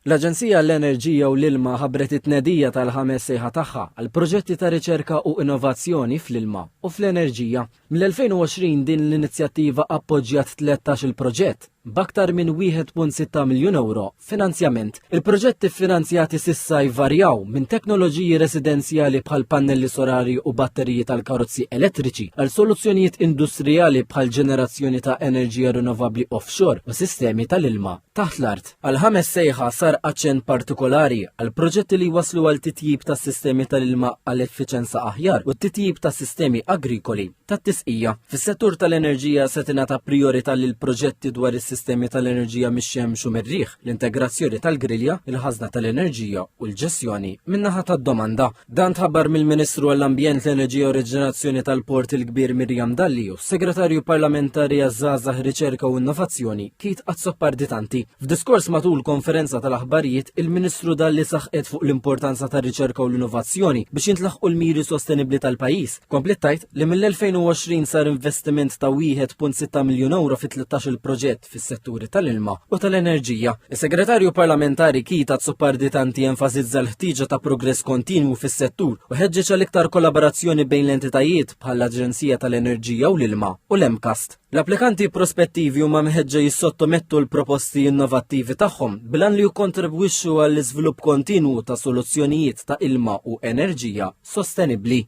L-Aġenzija l-Enerġija u l-Ilma ħabbret it-tnedija tal-ħames sejħa tagħha għal proġetti ta' riċerka u innovazzjoni fl-ilma u fl-enerġija. Mill-2020 din l-inizjattiva appoġġjat 13 il-proġett b'aktar minn 1.6 miljun euro finanzjament. Il-proġetti finanzjati sissa jvarjaw minn teknoloġiji residenzjali bħal pannelli solari u batteriji tal-karozzi elettriċi għal soluzzjonijiet industrijali bħal ġenerazzjoni ta' enerġija rinnovabbli offshore u sistemi tal-ilma taħt l-art. Għal ħames sejħa sar aċċent partikolari għal proġetti li waslu għal titjib tas sistemi tal-ilma għal effiċenza aħjar u titjib tas sistemi agrikoli tat-tisqija. Fis-settur tal-enerġija se tingħata priorità lil proġetti dwar is-sistemi tal-enerġija mix-xemx u mir-riħ, l-integrazzjoni tal-grilja, il-ħażna tal-enerġija u l-ġestjoni min-naħa tad-domanda. Dan tħabbar mill-Ministru għall-Ambjent, l-Enerġija u Reġenerazzjoni tal-Port il-Kbir Mirjam Dalli u Segretarju Parlamentari għaż-Żgħażagħ Riċerka u Innovazzjoni Kit Azzoparditanti. F'diskors matul konferenza tal-aħbarijiet, il-Ministru Dalli saħqet fuq l-importanza tar-riċerka u l-innovazzjoni biex jintlaħqu l-miri sostenibbli tal-pajjiż. Komplittajt li mill-2020 sar investiment ta' 1.6 miljun euro fi 13 il-proġett fis-setturi tal-ilma u tal-enerġija. Is-Segretarju Parlamentari Kit Azzoparditanti enfasizza l-ħtieġa ta' progress kontinwu fis-settur u ħeġġeġ għal-iktar kollaborazzjoni bejn l-entitajiet bħal l-Aġenzija tal-Enerġija u l-Ilma u l-EMCAST. L-applikanti prospettivi huma meħeġġa jissottomettu l-proposti innovattivi tagħhom bilan li jikkontribwixxu għall-iżvilupp kontinwu ta' soluzzjonijiet ta' ilma u enerġija sostenibbli.